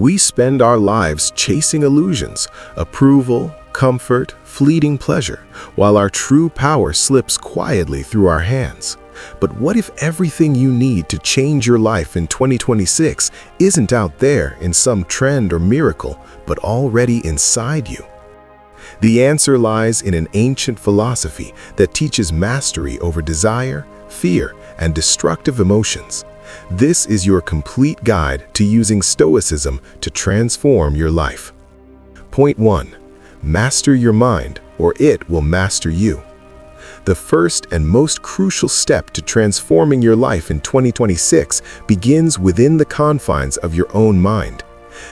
We spend our lives chasing illusions, approval, comfort, fleeting pleasure, while our true power slips quietly through our hands. But what if everything you need to change your life in 2026 isn't out there in some trend or miracle, but already inside you? The answer lies in an ancient philosophy that teaches mastery over desire, fear, and destructive emotions. This is your complete guide to using Stoicism to transform your life. Point 1. Master your mind, or it will master you. The first and most crucial step to transforming your life in 2026 begins within the confines of your own mind.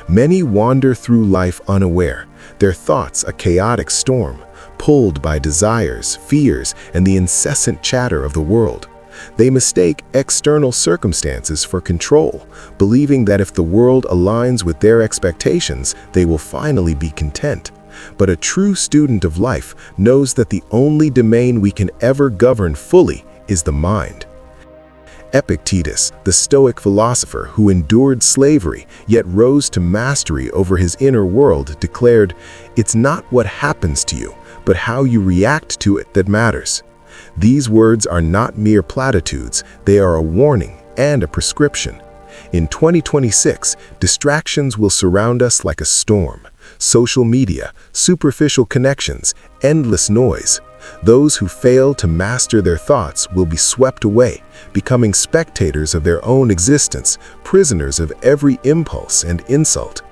Many wander through life unaware, their thoughts a chaotic storm, pulled by desires, fears, and the incessant chatter of the world. They mistake external circumstances for control, believing that if the world aligns with their expectations, they will finally be content. But a true student of life knows that the only domain we can ever govern fully is the mind. Epictetus, the Stoic philosopher who endured slavery yet rose to mastery over his inner world, declared, "It's not what happens to you, but how you react to it that matters." These words are not mere platitudes, they are a warning and a prescription. In 2026, distractions will surround us like a storm. Social media, superficial connections, endless noise. Those who fail to master their thoughts will be swept away, becoming spectators of their own existence, prisoners of every impulse and insult.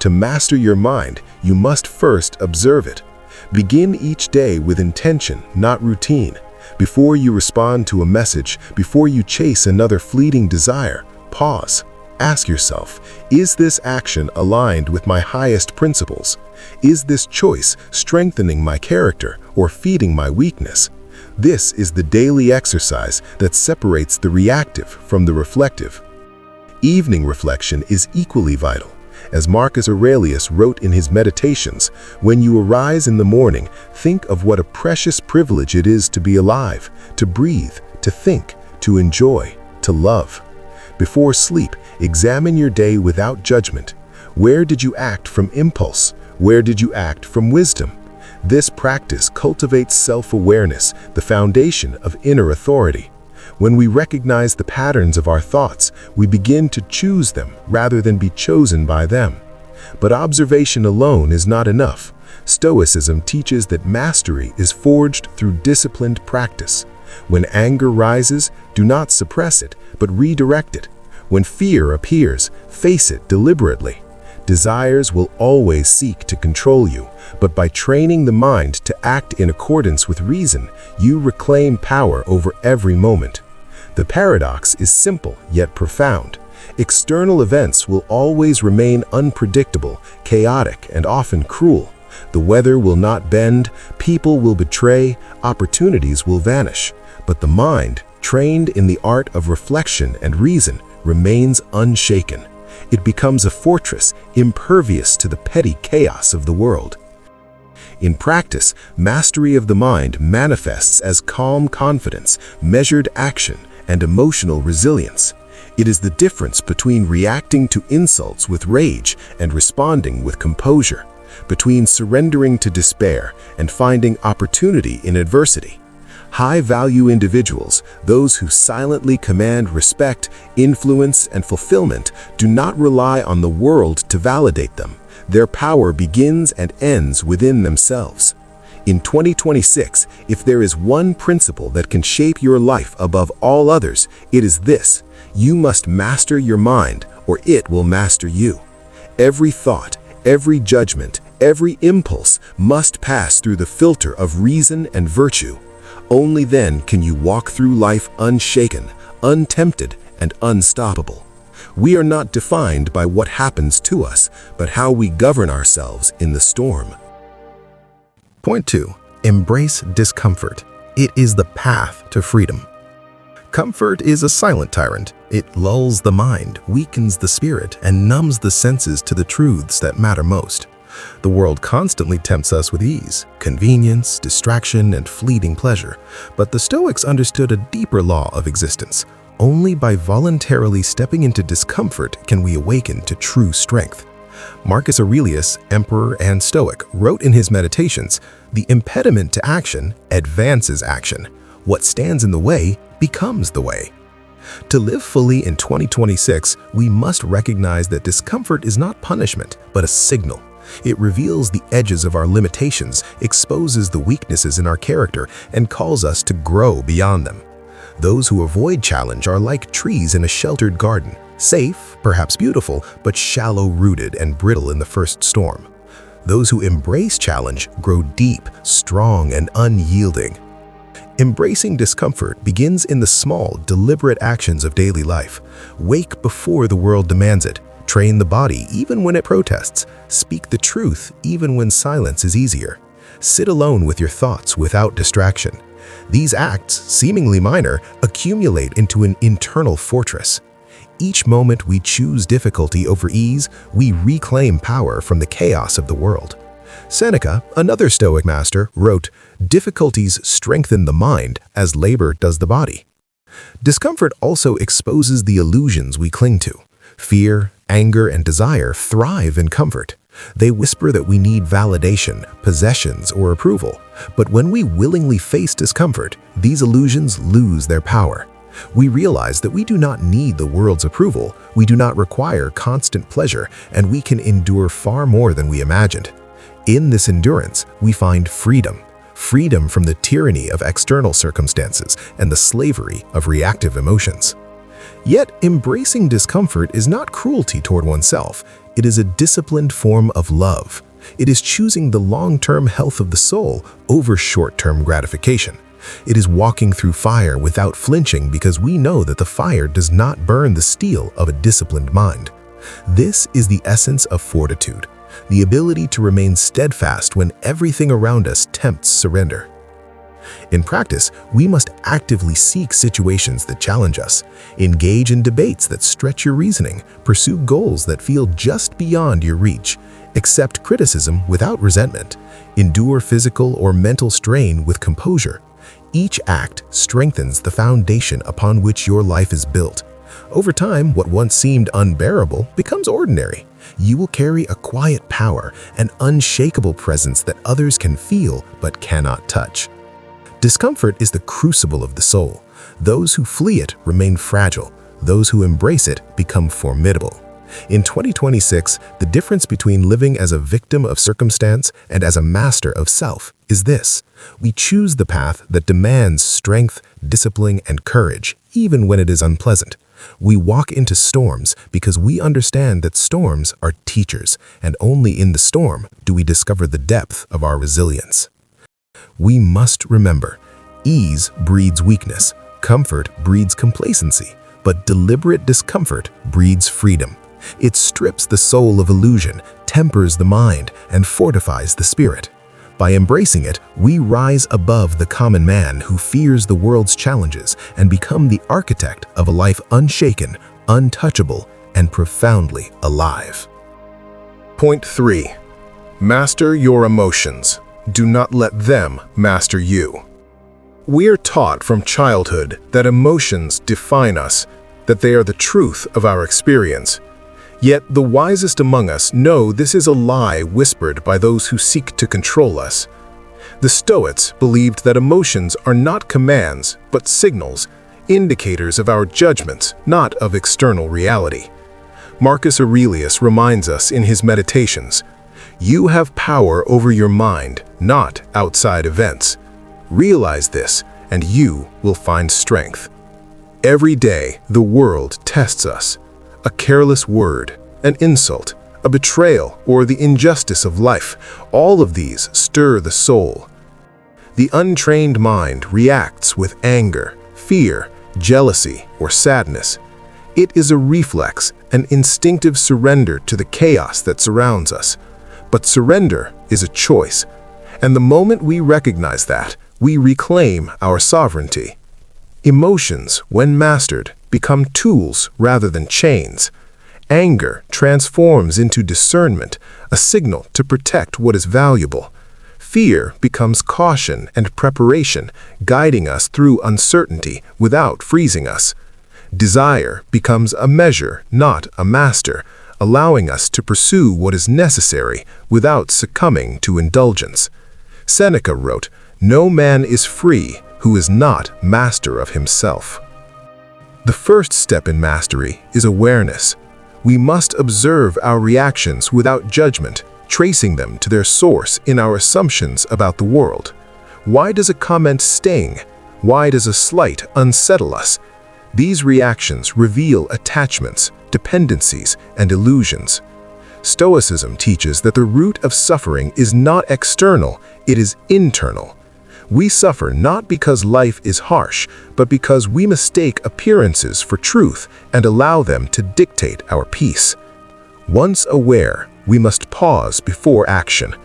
To master your mind, you must first observe it. Begin each day with intention, not routine. Before you respond to a message, before you chase another fleeting desire, pause. Ask yourself, is this action aligned with my highest principles? Is this choice strengthening my character or feeding my weakness? This is the daily exercise that separates the reactive from the reflective. Evening reflection is equally vital. As Marcus Aurelius wrote in his Meditations, when you arise in the morning, think of what a precious privilege it is to be alive, to breathe, to think, to enjoy, to love. Before sleep, examine your day without judgment. Where did you act from impulse? Where did you act from wisdom? This practice cultivates self-awareness, the foundation of inner authority. When we recognize the patterns of our thoughts, we begin to choose them rather than be chosen by them. But observation alone is not enough. Stoicism teaches that mastery is forged through disciplined practice. When anger rises, do not suppress it, but redirect it. When fear appears, face it deliberately. Desires will always seek to control you, but by training the mind to act in accordance with reason, you reclaim power over every moment. The paradox is simple yet profound. External events will always remain unpredictable, chaotic, and often cruel. The weather will not bend, people will betray, opportunities will vanish. But the mind, trained in the art of reflection and reason, remains unshaken. It becomes a fortress, impervious to the petty chaos of the world. In practice, mastery of the mind manifests as calm confidence, measured action, and emotional resilience. It is the difference between reacting to insults with rage and responding with composure, between surrendering to despair and finding opportunity in adversity. High-value individuals, those who silently command respect, influence, and fulfillment, do not rely on the world to validate them. Their power begins and ends within themselves. In 2026, if there is one principle that can shape your life above all others, it is this: you must master your mind, or it will master you. Every thought, every judgment, every impulse must pass through the filter of reason and virtue. Only then can you walk through life unshaken, untempted, and unstoppable. We are not defined by what happens to us, but how we govern ourselves in the storm. Point 2. Embrace discomfort. It is the path to freedom. Comfort is a silent tyrant. It lulls the mind, weakens the spirit, and numbs the senses to the truths that matter most. The world constantly tempts us with ease, convenience, distraction, and fleeting pleasure. But the Stoics understood a deeper law of existence. only by voluntarily stepping into discomfort can we awaken to true strength. Marcus Aurelius, emperor and Stoic, wrote in his Meditations, "The impediment to action advances action. What stands in the way becomes the way." To live fully in 2026, we must recognize that discomfort is not punishment, but a signal. It reveals the edges of our limitations, exposes the weaknesses in our character, and calls us to grow beyond them. Those who avoid challenge are like trees in a sheltered garden, safe, perhaps beautiful, but shallow-rooted and brittle in the first storm. Those who embrace challenge grow deep, strong, and unyielding. Embracing discomfort begins in the small, deliberate actions of daily life. Wake before the world demands it. Train the body even when it protests. Speak the truth even when silence is easier. Sit alone with your thoughts without distraction. These acts, seemingly minor, accumulate into an internal fortress. Each moment we choose difficulty over ease, we reclaim power from the chaos of the world. Seneca, another Stoic master, wrote, "Difficulties strengthen the mind as labor does the body." Discomfort also exposes the illusions we cling to. Fear, anger, and desire thrive in comfort. They whisper that we need validation, possessions, or approval. But when we willingly face discomfort, these illusions lose their power. We realize that we do not need the world's approval, we do not require constant pleasure, and we can endure far more than we imagined. In this endurance, we find freedom. Freedom from the tyranny of external circumstances and the slavery of reactive emotions. Yet, embracing discomfort is not cruelty toward oneself. It is a disciplined form of love. It is choosing the long-term health of the soul over short-term gratification. It is walking through fire without flinching because we know that the fire does not burn the steel of a disciplined mind. This is the essence of fortitude, the ability to remain steadfast when everything around us tempts surrender. In practice, we must actively seek situations that challenge us, engage in debates that stretch your reasoning, pursue goals that feel just beyond your reach, accept criticism without resentment, endure physical or mental strain with composure. Each act strengthens the foundation upon which your life is built. Over time, what once seemed unbearable becomes ordinary. You will carry a quiet power, an unshakable presence that others can feel but cannot touch. Discomfort is the crucible of the soul. Those who flee it remain fragile. Those who embrace it become formidable. In 2026, the difference between living as a victim of circumstance and as a master of self is this: we choose the path that demands strength, discipline, and courage, even when it is unpleasant. We walk into storms because we understand that storms are teachers, and only in the storm do we discover the depth of our resilience. We must remember, ease breeds weakness, comfort breeds complacency, but deliberate discomfort breeds freedom. It strips the soul of illusion, tempers the mind, and fortifies the spirit. By embracing it, we rise above the common man who fears the world's challenges and become the architect of a life unshaken, untouchable, and profoundly alive. Point 3. Master your emotions. Do not let them master you. We are taught from childhood that emotions define us, that they are the truth of our experience. Yet the wisest among us know this is a lie whispered by those who seek to control us. The Stoics believed that emotions are not commands, but signals, indicators of our judgments, not of external reality. Marcus Aurelius reminds us in his Meditations, "You have power over your mind, not outside events. Realize this, and you will find strength." Every day, the world tests us. A careless word, an insult, a betrayal, or the injustice of life, all of these stir the soul. The untrained mind reacts with anger, fear, jealousy, or sadness. It is a reflex, an instinctive surrender to the chaos that surrounds us. But surrender is a choice, and the moment we recognize that, we reclaim our sovereignty. Emotions, when mastered, become tools rather than chains. Anger transforms into discernment, a signal to protect what is valuable. Fear becomes caution and preparation, guiding us through uncertainty without freezing us. Desire becomes a measure, not a master, allowing us to pursue what is necessary without succumbing to indulgence. Seneca wrote, "No man is free who is not master of himself." The first step in mastery is awareness. We must observe our reactions without judgment, tracing them to their source in our assumptions about the world. Why does a comment sting? Why does a slight unsettle us? These reactions reveal attachments, dependencies, and illusions. Stoicism teaches that the root of suffering is not external, it is internal. We suffer not because life is harsh, but because we mistake appearances for truth and allow them to dictate our peace. Once aware, we must pause before action.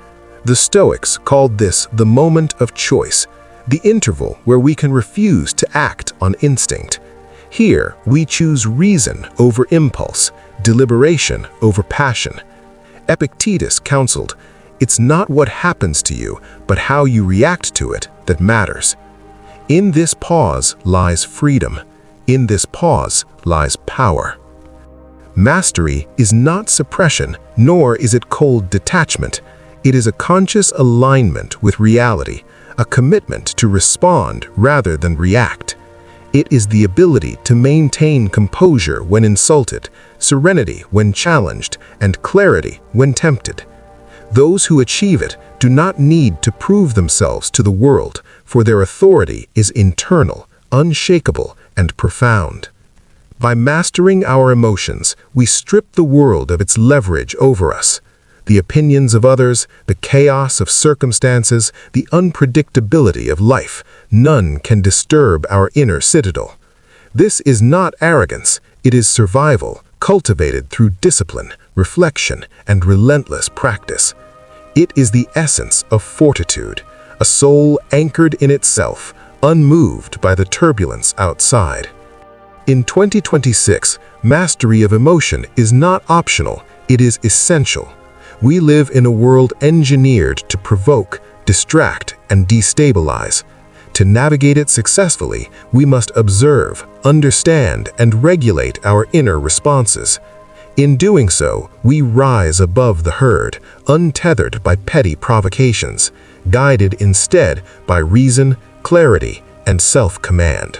The Stoics called this the moment of choice, the interval where we can refuse to act on instinct. Here, we choose reason over impulse, deliberation over passion. Epictetus counseled, "It's not what happens to you, but how you react to it that matters." In this pause lies freedom. In this pause lies power. Mastery is not suppression, nor is it cold detachment. It is a conscious alignment with reality, a commitment to respond rather than react. It is the ability to maintain composure when insulted, serenity when challenged, and clarity when tempted. Those who achieve it do not need to prove themselves to the world, for their authority is internal, unshakable, and profound. By mastering our emotions, we strip the world of its leverage over us. The opinions of others, the chaos of circumstances, the unpredictability of life, none can disturb our inner citadel. This is not arrogance, it is survival, cultivated through discipline, reflection, and relentless practice. It is the essence of fortitude, a soul anchored in itself, unmoved by the turbulence outside. In 2026, mastery of emotion is not optional, it is essential. We live in a world engineered to provoke, distract, and destabilize. To navigate it successfully, we must observe, understand, and regulate our inner responses. In doing so, we rise above the herd, untethered by petty provocations, guided instead by reason, clarity, and self-command.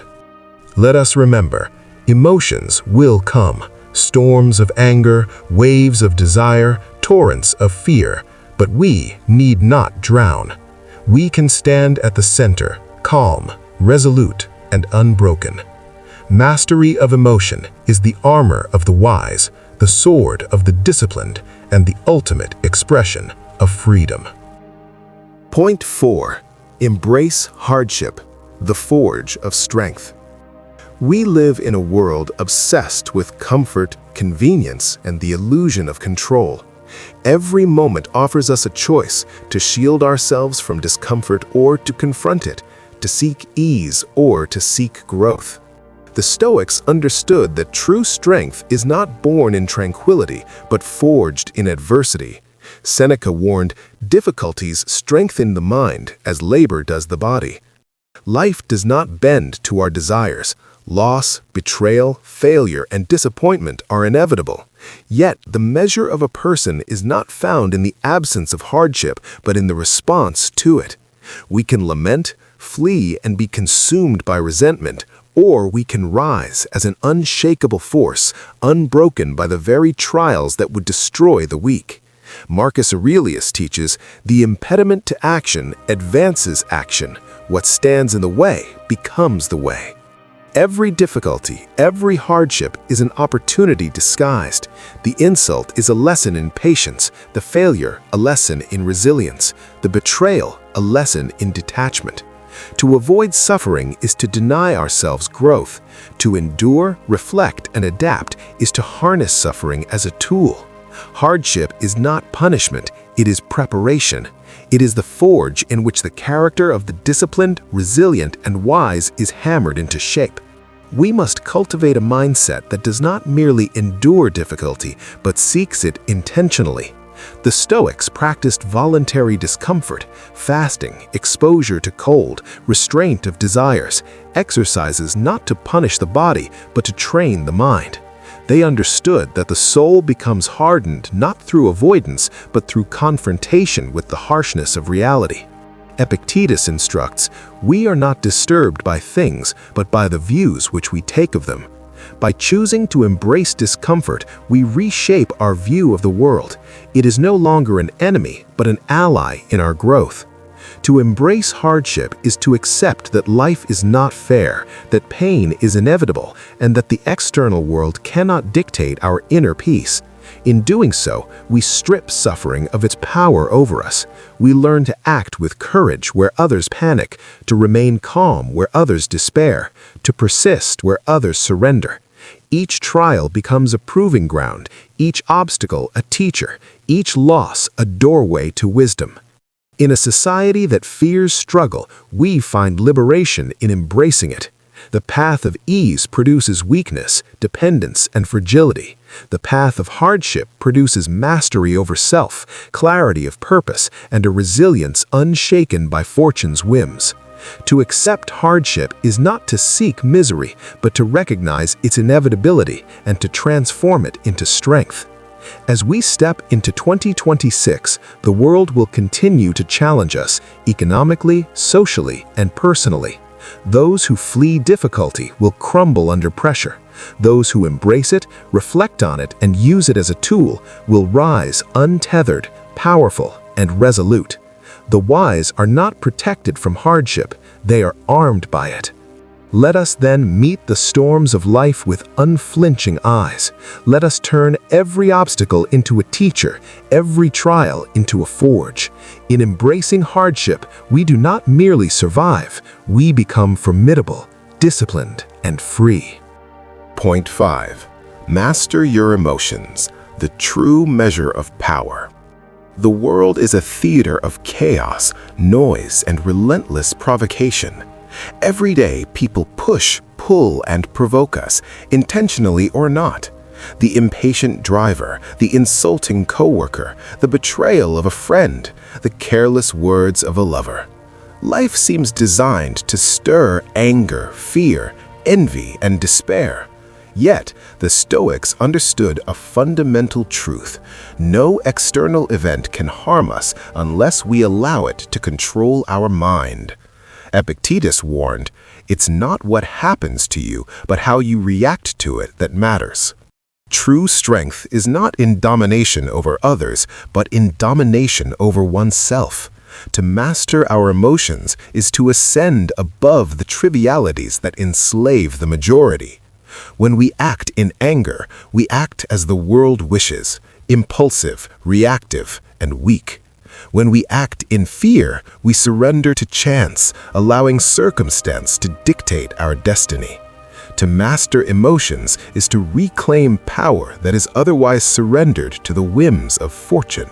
Let us remember, emotions will come. Storms of anger, waves of desire, torrents of fear, but we need not drown. We can stand at the center, calm, resolute, and unbroken. Mastery of emotion is the armor of the wise, the sword of the disciplined, and the ultimate expression of freedom. Point 4. Embrace hardship, the forge of strength. We live in a world obsessed with comfort, convenience, and the illusion of control. Every moment offers us a choice to shield ourselves from discomfort or to confront it, to seek ease or to seek growth. The Stoics understood that true strength is not born in tranquility, but forged in adversity. Seneca warned, "Difficulties strengthen the mind as labor does the body." Life does not bend to our desires. Loss, betrayal, failure, and disappointment are inevitable. Yet, the measure of a person is not found in the absence of hardship, but in the response to it. We can lament, flee, and be consumed by resentment, or we can rise as an unshakable force, unbroken by the very trials that would destroy the weak. Marcus Aurelius teaches, "The impediment to action advances action. What stands in the way becomes the way." Every difficulty, every hardship is an opportunity disguised. The insult is a lesson in patience, the failure a lesson in resilience, the betrayal a lesson in detachment. To avoid suffering is to deny ourselves growth. To endure, reflect, and adapt is to harness suffering as a tool. Hardship is not punishment, it is preparation. It is the forge in which the character of the disciplined, resilient, and wise is hammered into shape. We must cultivate a mindset that does not merely endure difficulty, but seeks it intentionally. The Stoics practiced voluntary discomfort, fasting, exposure to cold, restraint of desires, exercises not to punish the body but to train the mind. They understood that the soul becomes hardened not through avoidance but through confrontation with the harshness of reality. Epictetus instructs, "We are not disturbed by things, but by the views which we take of them." By choosing to embrace discomfort, we reshape our view of the world. It is no longer an enemy, but an ally in our growth. To embrace hardship is to accept that life is not fair, that pain is inevitable, and that the external world cannot dictate our inner peace. In doing so, we strip suffering of its power over us. We learn to act with courage where others panic, to remain calm where others despair, to persist where others surrender. Each trial becomes a proving ground, each obstacle a teacher, each loss a doorway to wisdom. In a society that fears struggle, we find liberation in embracing it. The path of ease produces weakness, dependence, and fragility. The path of hardship produces mastery over self, clarity of purpose, and a resilience unshaken by fortune's whims. To accept hardship is not to seek misery, but to recognize its inevitability and to transform it into strength. As we step into 2026, the world will continue to challenge us economically, socially, and personally. Those who flee difficulty will crumble under pressure. Those who embrace it, reflect on it, and use it as a tool will rise untethered, powerful, and resolute. The wise are not protected from hardship, they are armed by it. Let us then meet the storms of life with unflinching eyes. Let us turn every obstacle into a teacher, every trial into a forge. In embracing hardship, we do not merely survive, we become formidable, disciplined, and free. Point 5. Master your emotions, the true measure of power. The world is a theater of chaos, noise, and relentless provocation. Every day, people push, pull, and provoke us, intentionally or not. The impatient driver, the insulting coworker, the betrayal of a friend, the careless words of a lover. Life seems designed to stir anger, fear, envy, and despair. Yet, the Stoics understood a fundamental truth. No external event can harm us unless we allow it to control our mind. Epictetus warned, "It's not what happens to you, but how you react to it that matters." True strength is not in domination over others, but in domination over oneself. To master our emotions is to ascend above the trivialities that enslave the majority. When we act in anger, we act as the world wishes, impulsive, reactive, and weak. When we act in fear, we surrender to chance, allowing circumstance to dictate our destiny. To master emotions is to reclaim power that is otherwise surrendered to the whims of fortune.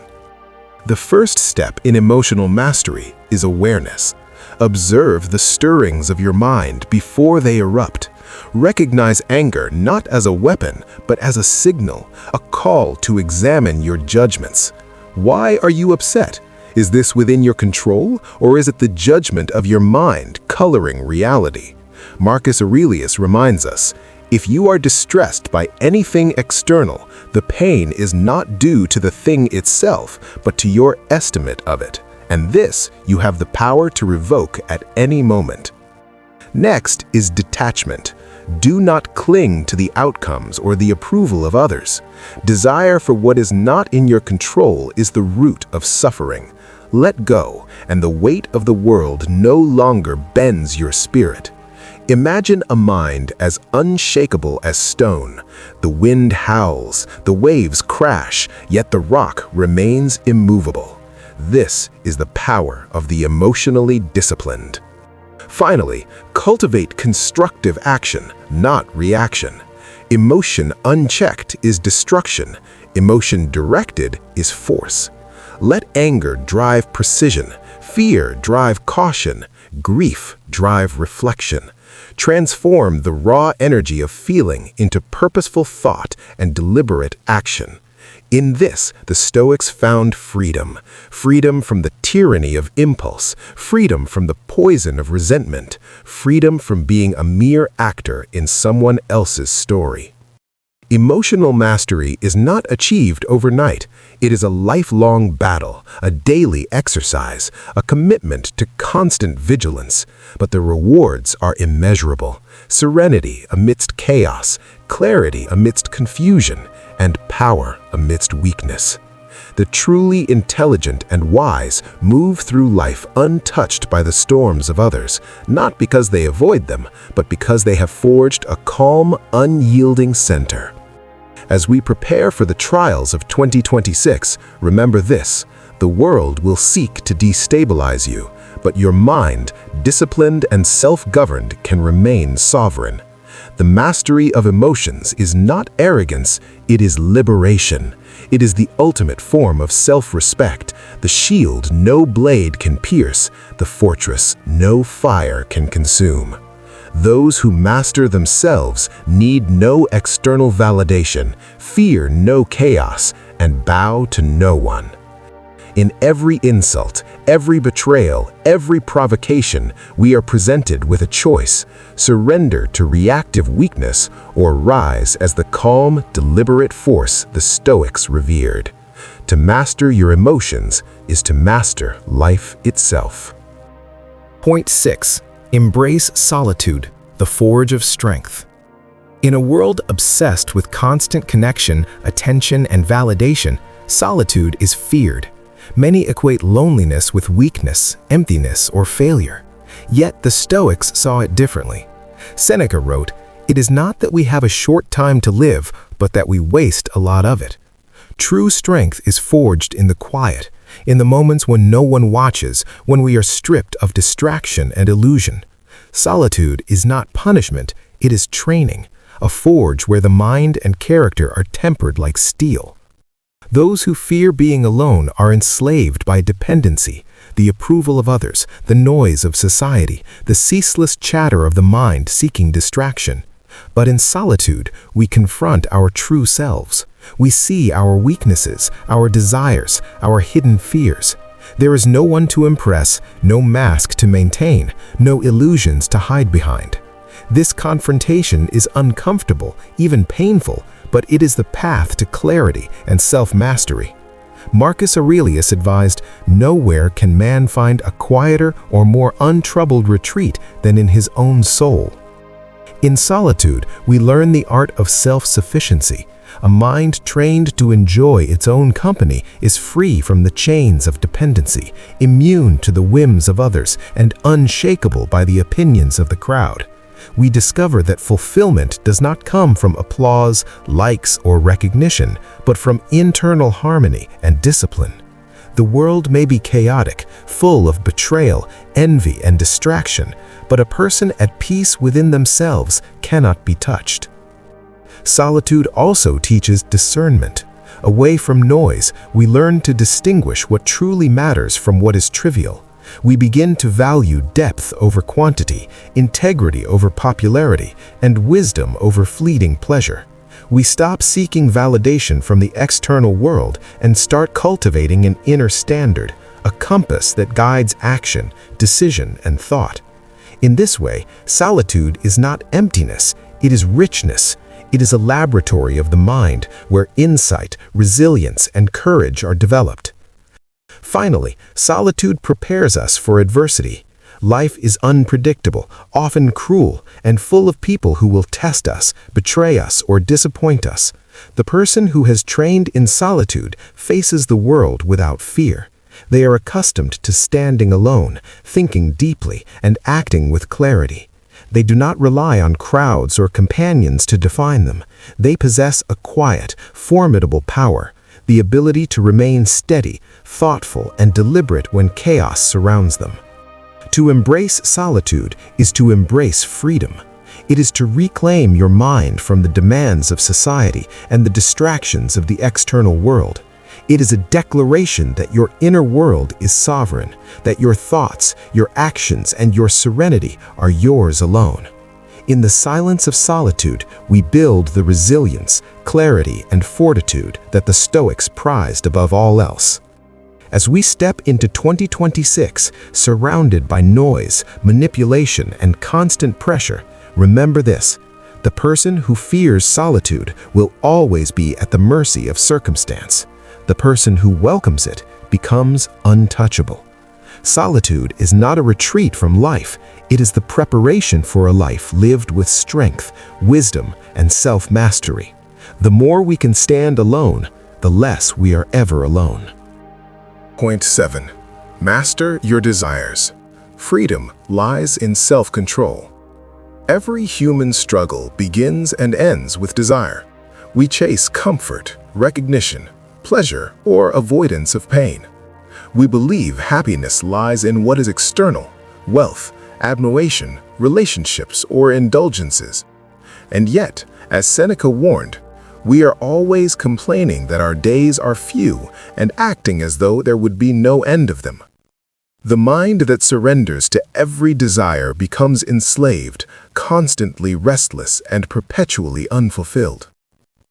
The first step in emotional mastery is awareness. Observe the stirrings of your mind before they erupt. Recognize anger not as a weapon, but as a signal, a call to examine your judgments. Why are you upset? Is this within your control, or is it the judgment of your mind coloring reality? Marcus Aurelius reminds us, if you are distressed by anything external, the pain is not due to the thing itself, but to your estimate of it, and this you have the power to revoke at any moment. Next is detachment. Do not cling to the outcomes or the approval of others. Desire for what is not in your control is the root of suffering. Let go, and the weight of the world no longer bends your spirit. Imagine a mind as unshakable as stone. The wind howls, the waves crash, yet the rock remains immovable. This is the power of the emotionally disciplined. Finally, cultivate constructive action, not reaction. Emotion unchecked is destruction. Emotion directed is force. Let anger drive precision, fear drive caution, grief drive reflection. Transform the raw energy of feeling into purposeful thought and deliberate action. In this, the Stoics found freedom. Freedom from the tyranny of impulse, freedom from the poison of resentment, freedom from being a mere actor in someone else's story. Emotional mastery is not achieved overnight. It is a lifelong battle, a daily exercise, a commitment to constant vigilance. But the rewards are immeasurable. Serenity amidst chaos, clarity amidst confusion, and power amidst weakness. The truly intelligent and wise move through life untouched by the storms of others, not because they avoid them, but because they have forged a calm, unyielding center. As we prepare for the trials of 2026, remember this: the world will seek to destabilize you, but your mind, disciplined and self-governed, can remain sovereign. The mastery of emotions is not arrogance, it is liberation. It is the ultimate form of self-respect, the shield no blade can pierce, the fortress no fire can consume. Those who master themselves need no external validation, fear no chaos, and bow to no one. In every insult, every betrayal, every provocation, we are presented with a choice: surrender to reactive weakness or rise as the calm, deliberate force the Stoics revered. To master your emotions is to master life itself. Point 6. Embrace solitude, the forge of strength. In a world obsessed with constant connection, attention, and validation, solitude is feared. Many equate loneliness with weakness, emptiness, or failure. Yet the Stoics saw it differently. Seneca wrote, "It is not that we have a short time to live, but that we waste a lot of it." True strength is forged in the quiet, in the moments when no one watches, when we are stripped of distraction and illusion. Solitude is not punishment, it is training, a forge where the mind and character are tempered like steel. Those who fear being alone are enslaved by dependency, the approval of others, the noise of society, the ceaseless chatter of the mind seeking distraction. But in solitude, we confront our true selves. We see our weaknesses, our desires, our hidden fears. There is no one to impress, no mask to maintain, no illusions to hide behind. This confrontation is uncomfortable, even painful, but it is the path to clarity and self-mastery. Marcus Aurelius advised, "Nowhere can man find a quieter or more untroubled retreat than in his own soul." In solitude, we learn the art of self-sufficiency. A mind trained to enjoy its own company is free from the chains of dependency, immune to the whims of others, and unshakable by the opinions of the crowd. We discover that fulfillment does not come from applause, likes, or recognition, but from internal harmony and discipline. The world may be chaotic, full of betrayal, envy, and distraction, but a person at peace within themselves cannot be touched. Solitude also teaches discernment. Away from noise, we learn to distinguish what truly matters from what is trivial. We begin to value depth over quantity, integrity over popularity, and wisdom over fleeting pleasure. We stop seeking validation from the external world and start cultivating an inner standard, a compass that guides action, decision, and thought. In this way, solitude is not emptiness, it is richness. It is a laboratory of the mind where insight, resilience, and courage are developed. Finally, solitude prepares us for adversity. Life is unpredictable, often cruel, and full of people who will test us, betray us, or disappoint us. The person who has trained in solitude faces the world without fear. They are accustomed to standing alone, thinking deeply, and acting with clarity. They do not rely on crowds or companions to define them. They possess a quiet, formidable power, the ability to remain steady, thoughtful, and deliberate when chaos surrounds them. To embrace solitude is to embrace freedom. It is to reclaim your mind from the demands of society and the distractions of the external world. It is a declaration that your inner world is sovereign, that your thoughts, your actions, and your serenity are yours alone. In the silence of solitude, we build the resilience, clarity, and fortitude that the Stoics prized above all else. As we step into 2026, surrounded by noise, manipulation, and constant pressure, remember this: the person who fears solitude will always be at the mercy of circumstance. The person who welcomes it becomes untouchable. Solitude is not a retreat from life. It is the preparation for a life lived with strength, wisdom, and self-mastery. The more we can stand alone, the less we are ever alone. Point 7. Master your desires. Freedom lies in self-control. Every human struggle begins and ends with desire. We chase comfort, recognition, pleasure, or avoidance of pain. We believe happiness lies in what is external: wealth, admiration, relationships, or indulgences. And yet, as Seneca warned, we are always complaining that our days are few and acting as though there would be no end of them. The mind that surrenders to every desire becomes enslaved, constantly restless, and perpetually unfulfilled.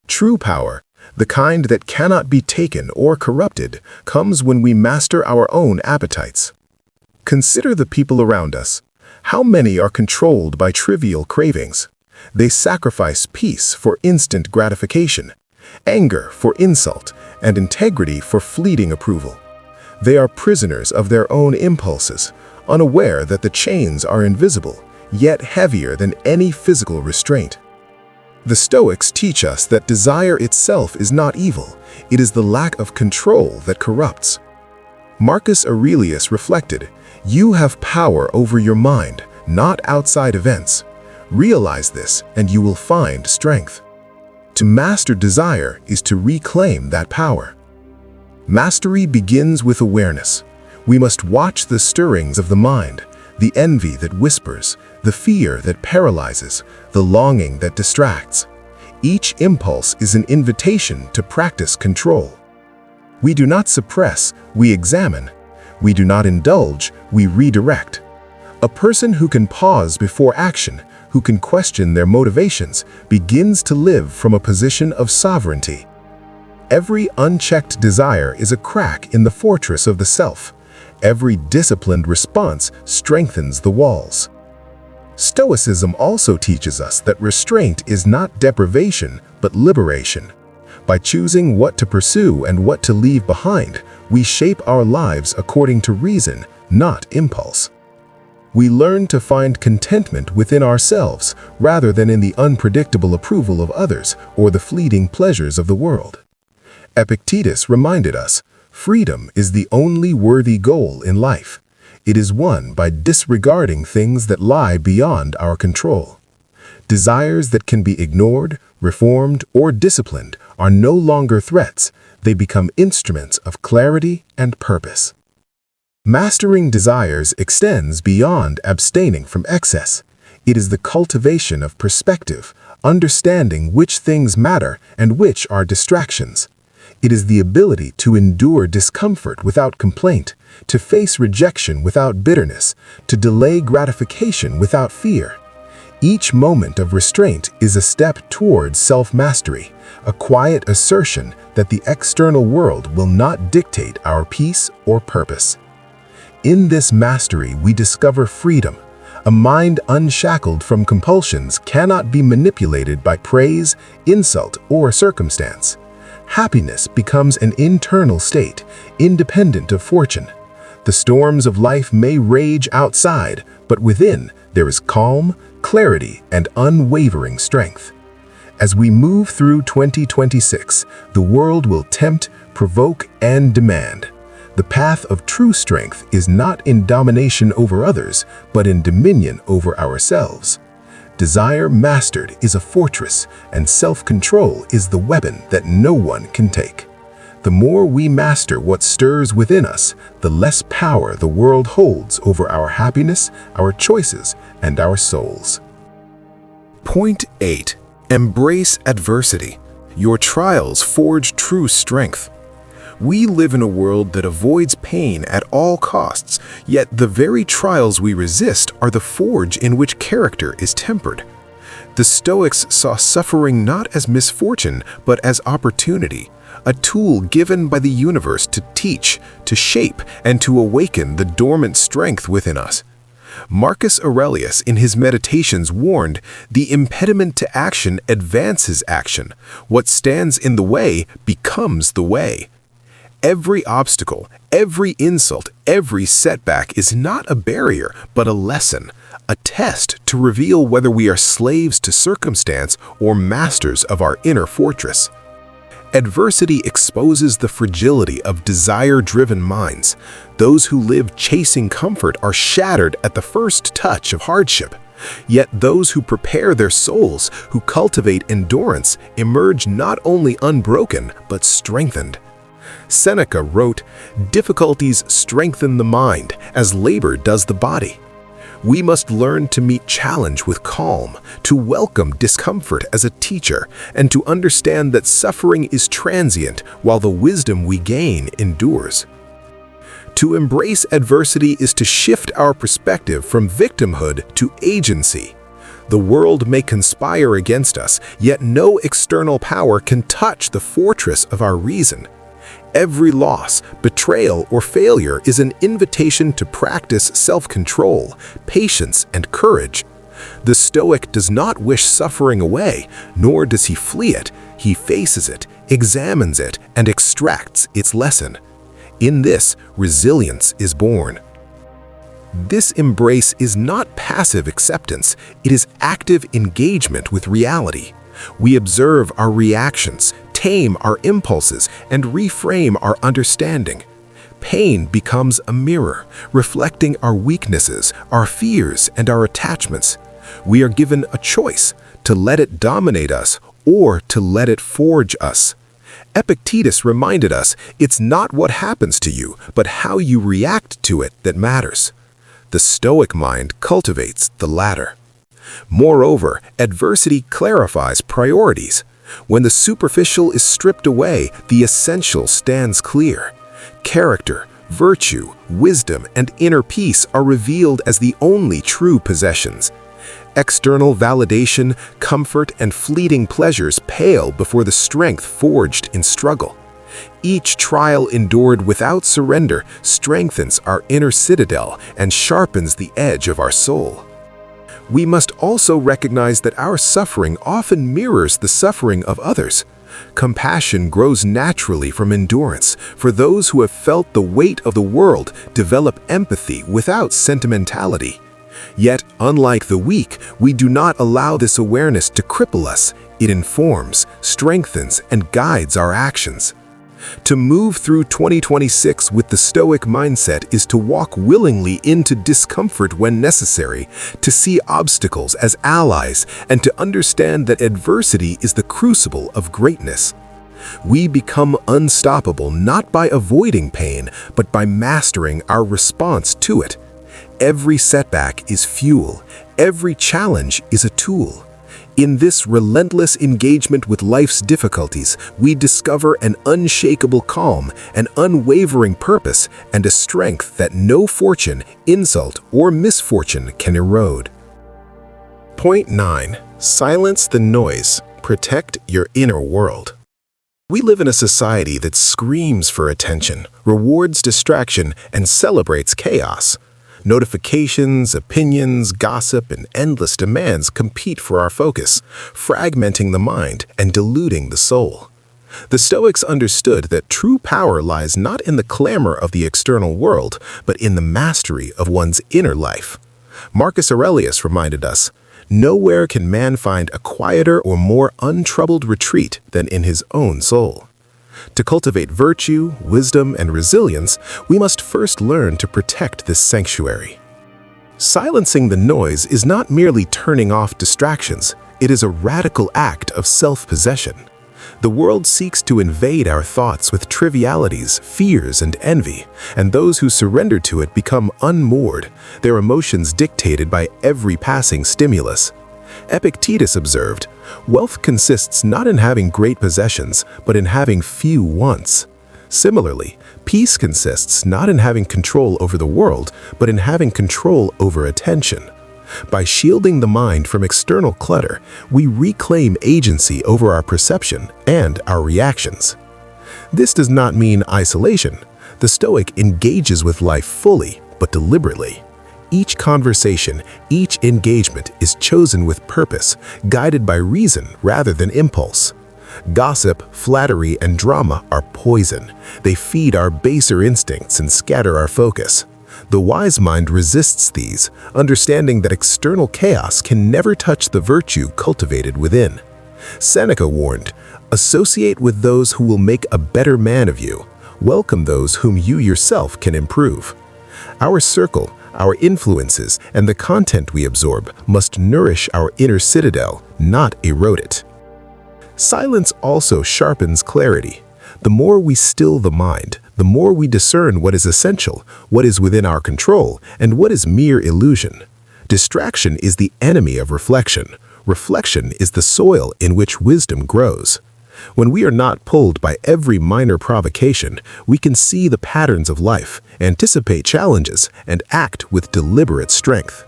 True power, the kind that cannot be taken or corrupted, comes when we master our own appetites. Consider the people around us. How many are controlled by trivial cravings? They sacrifice peace for instant gratification, anger for insult, and integrity for fleeting approval. They are prisoners of their own impulses, unaware that the chains are invisible, yet heavier than any physical restraint. The Stoics teach us that desire itself is not evil. It is the lack of control that corrupts. Marcus Aurelius reflected, "You have power over your mind, not outside events. Realize this, and you will find strength." To master desire is to reclaim that power. Mastery begins with awareness. We must watch the stirrings of the mind, the envy that whispers, the fear that paralyzes, the longing that distracts. Each impulse is an invitation to practice control. We do not suppress, we examine. We do not indulge, we redirect. A person who can pause before action, who can question their motivations, begins to live from a position of sovereignty. Every unchecked desire is a crack in the fortress of the self. Every disciplined response strengthens the walls. Stoicism also teaches us that restraint is not deprivation, but liberation. By choosing what to pursue and what to leave behind, we shape our lives according to reason, not impulse. We learn to find contentment within ourselves rather than in the unpredictable approval of others or the fleeting pleasures of the world. Epictetus reminded us, freedom is the only worthy goal in life. It is won by disregarding things that lie beyond our control. Desires that can be ignored, reformed, or disciplined are no longer threats. They become instruments of clarity and purpose. Mastering desires extends beyond abstaining from excess. It is the cultivation of perspective, understanding which things matter and which are distractions. It is the ability to endure discomfort without complaint, to face rejection without bitterness, to delay gratification without fear. Each moment of restraint is a step towards self-mastery, a quiet assertion that the external world will not dictate our peace or purpose. In this mastery, we discover freedom. A mind unshackled from compulsions cannot be manipulated by praise, insult, or circumstance. Happiness becomes an internal state, independent of fortune. The storms of life may rage outside, but within there is calm, clarity, and unwavering strength. As we move through 2026, the world will tempt, provoke, and demand. The path of true strength is not in domination over others, but in dominion over ourselves. Desire mastered is a fortress, and self-control is the weapon that no one can take. The more we master what stirs within us, the less power the world holds over our happiness, our choices, and our souls. Point 8. Embrace adversity. Your trials forge true strength. We live in a world that avoids pain at all costs, yet the very trials we resist are the forge in which character is tempered. The Stoics saw suffering not as misfortune, but as opportunity, a tool given by the universe to teach, to shape, and to awaken the dormant strength within us. Marcus Aurelius, in his Meditations, warned, "The impediment to action advances action. What stands in the way becomes the way." Every obstacle, every insult, every setback is not a barrier, but a lesson, a test to reveal whether we are slaves to circumstance or masters of our inner fortress. Adversity exposes the fragility of desire-driven minds. Those who live chasing comfort are shattered at the first touch of hardship. Yet those who prepare their souls, who cultivate endurance, emerge not only unbroken, but strengthened. Seneca wrote, "Difficulties strengthen the mind, as labor does the body." We must learn to meet challenge with calm, to welcome discomfort as a teacher, and to understand that suffering is transient while the wisdom we gain endures. To embrace adversity is to shift our perspective from victimhood to agency. The world may conspire against us, yet no external power can touch the fortress of our reason. Every loss, betrayal, or failure is an invitation to practice self-control, patience, and courage. The Stoic does not wish suffering away, nor does he flee it. He faces it, examines it, and extracts its lesson. In this, resilience is born. This embrace is not passive acceptance, it is active engagement with reality. We observe our reactions, tame our impulses, and reframe our understanding. Pain becomes a mirror, reflecting our weaknesses, our fears, and our attachments. We are given a choice, to let it dominate us or to let it forge us. Epictetus reminded us, it's not what happens to you, but how you react to it that matters. The Stoic mind cultivates the latter. Moreover, adversity clarifies priorities. When the superficial is stripped away, the essential stands clear. Character, virtue, wisdom, and inner peace are revealed as the only true possessions. External validation, comfort, and fleeting pleasures pale before the strength forged in struggle. Each trial endured without surrender strengthens our inner citadel and sharpens the edge of our soul. We must also recognize that our suffering often mirrors the suffering of others. Compassion grows naturally from endurance. For those who have felt the weight of the world, develop empathy without sentimentality. Yet, unlike the weak, we do not allow this awareness to cripple us. It informs, strengthens, and guides our actions. To move through 2026 with the Stoic mindset is to walk willingly into discomfort when necessary, to see obstacles as allies, and to understand that adversity is the crucible of greatness. We become unstoppable not by avoiding pain, but by mastering our response to it. Every setback is fuel. Every challenge is a tool. In this relentless engagement with life's difficulties, we discover an unshakable calm, an unwavering purpose, and a strength that no fortune, insult, or misfortune can erode. Point 9. Silence the noise. Protect your inner world. We live in a society that screams for attention, rewards distraction, and celebrates chaos. Notifications, opinions, gossip, and endless demands compete for our focus, fragmenting the mind and diluting the soul. The Stoics understood that true power lies not in the clamor of the external world, but in the mastery of one's inner life. Marcus Aurelius reminded us, "Nowhere can man find a quieter or more untroubled retreat than in his own soul." To cultivate virtue, wisdom, and resilience, we must first learn to protect this sanctuary. Silencing the noise is not merely turning off distractions, it is a radical act of self-possession. The world seeks to invade our thoughts with trivialities, fears, and envy, and those who surrender to it become unmoored, their emotions dictated by every passing stimulus. Epictetus observed, "Wealth consists not in having great possessions, but in having few wants." Similarly, peace consists not in having control over the world, but in having control over attention. By shielding the mind from external clutter, we reclaim agency over our perception and our reactions. This does not mean isolation. The Stoic engages with life fully, but deliberately. Each conversation, each engagement is chosen with purpose, guided by reason rather than impulse. Gossip, flattery, and drama are poison. They feed our baser instincts and scatter our focus. The wise mind resists these, understanding that external chaos can never touch the virtue cultivated within. Seneca warned, "Associate with those who will make a better man of you. Welcome those whom you yourself can improve." Our circle, our influences, and the content we absorb must nourish our inner citadel, not erode it. Silence also sharpens clarity. The more we still the mind, the more we discern what is essential, what is within our control, and what is mere illusion. Distraction is the enemy of reflection. Reflection is the soil in which wisdom grows. When we are not pulled by every minor provocation, we can see the patterns of life, anticipate challenges, and act with deliberate strength.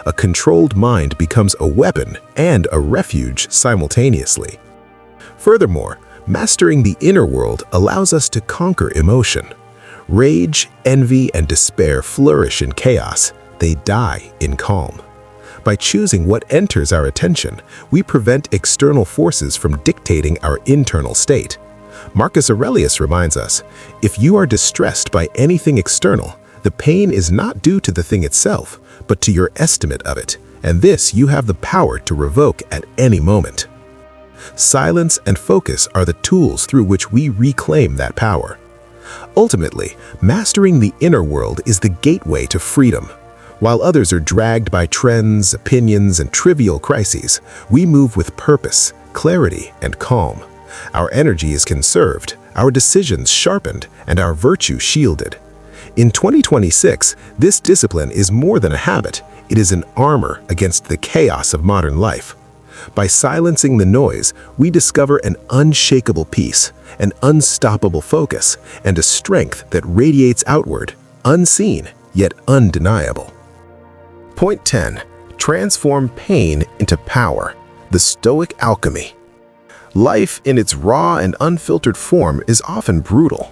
A controlled mind becomes a weapon and a refuge simultaneously. Furthermore, mastering the inner world allows us to conquer emotion. Rage, envy, and despair flourish in chaos. They die in calm. By choosing what enters our attention, we prevent external forces from dictating our internal state. Marcus Aurelius reminds us, "If you are distressed by anything external, the pain is not due to the thing itself, but to your estimate of it, and this you have the power to revoke at any moment." Silence and focus are the tools through which we reclaim that power. Ultimately, mastering the inner world is the gateway to freedom. While others are dragged by trends, opinions, and trivial crises, we move with purpose, clarity, and calm. Our energy is conserved, our decisions sharpened, and our virtue shielded. In 2026, this discipline is more than a habit. It is an armor against the chaos of modern life. By silencing the noise, we discover an unshakable peace, an unstoppable focus, and a strength that radiates outward, unseen yet undeniable. Point 10. Transform pain into power. The Stoic alchemy. Life in its raw and unfiltered form is often brutal.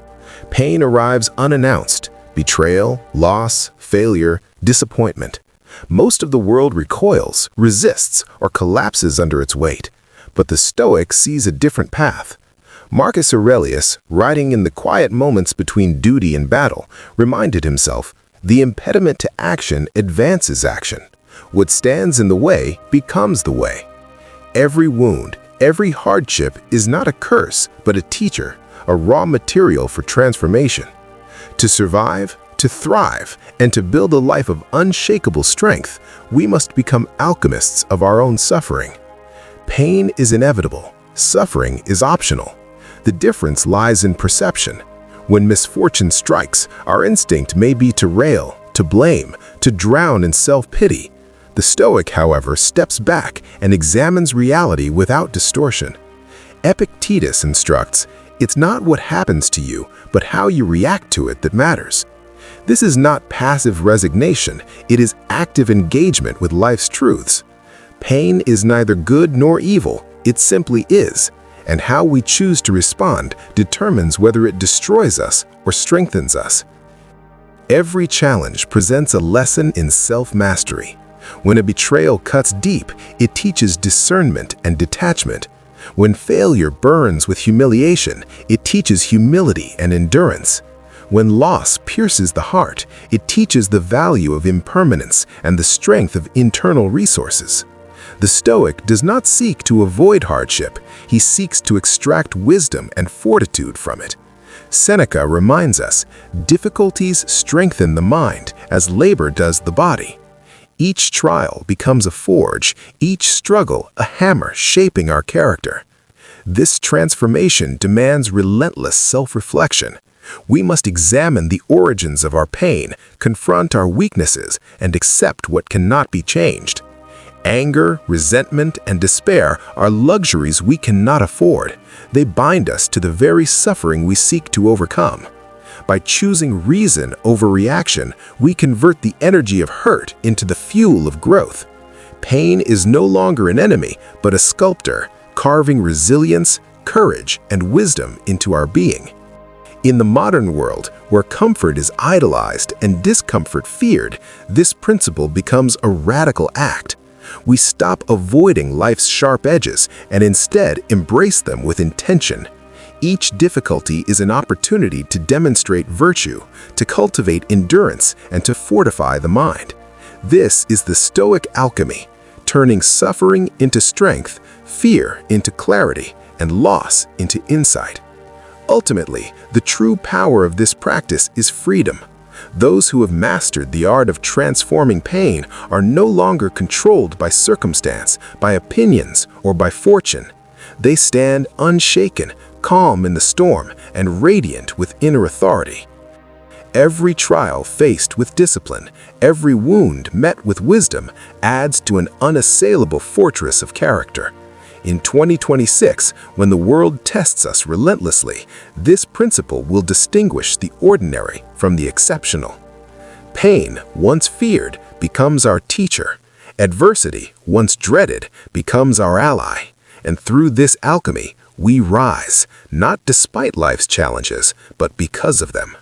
Pain arrives unannounced: betrayal, loss, failure, disappointment. Most of the world recoils, resists, or collapses under its weight. But the Stoic sees a different path. Marcus Aurelius, writing in the quiet moments between duty and battle, reminded himself, "The impediment to action advances action. What stands in the way becomes the way." Every wound, every hardship is not a curse, but a teacher, a raw material for transformation. To survive, to thrive, and to build a life of unshakable strength, we must become alchemists of our own suffering. Pain is inevitable. Suffering is optional. The difference lies in perception. When misfortune strikes, our instinct may be to rail, to blame, to drown in self-pity. The Stoic, however, steps back and examines reality without distortion. Epictetus instructs, "It's not what happens to you, but how you react to it that matters." This is not passive resignation, it is active engagement with life's truths. Pain is neither good nor evil, it simply is, and how we choose to respond determines whether it destroys us or strengthens us. Every challenge presents a lesson in self-mastery. When a betrayal cuts deep, it teaches discernment and detachment. When failure burns with humiliation, it teaches humility and endurance. When loss pierces the heart, it teaches the value of impermanence and the strength of internal resources. The Stoic does not seek to avoid hardship, he seeks to extract wisdom and fortitude from it. Seneca reminds us, "Difficulties strengthen the mind as labor does the body." Each trial becomes a forge, each struggle a hammer shaping our character. This transformation demands relentless self-reflection. We must examine the origins of our pain, confront our weaknesses, and accept what cannot be changed. Anger, resentment, and despair are luxuries we cannot afford. They bind us to the very suffering we seek to overcome. By choosing reason over reaction, we convert the energy of hurt into the fuel of growth. Pain is no longer an enemy, but a sculptor, carving resilience, courage, and wisdom into our being. In the modern world, where comfort is idolized and discomfort feared, this principle becomes a radical act. We stop avoiding life's sharp edges and instead embrace them with intention. Each difficulty is an opportunity to demonstrate virtue, to cultivate endurance, and to fortify the mind. This is the Stoic alchemy, turning suffering into strength, fear into clarity, and loss into insight. Ultimately, the true power of this practice is freedom. Those who have mastered the art of transforming pain are no longer controlled by circumstance, by opinions, or by fortune. They stand unshaken, calm in the storm, and radiant with inner authority. Every trial faced with discipline, every wound met with wisdom, adds to an unassailable fortress of character. In 2026, when the world tests us relentlessly, this principle will distinguish the ordinary from the exceptional. Pain, once feared, becomes our teacher. Adversity, once dreaded, becomes our ally. And through this alchemy, we rise, not despite life's challenges, but because of them.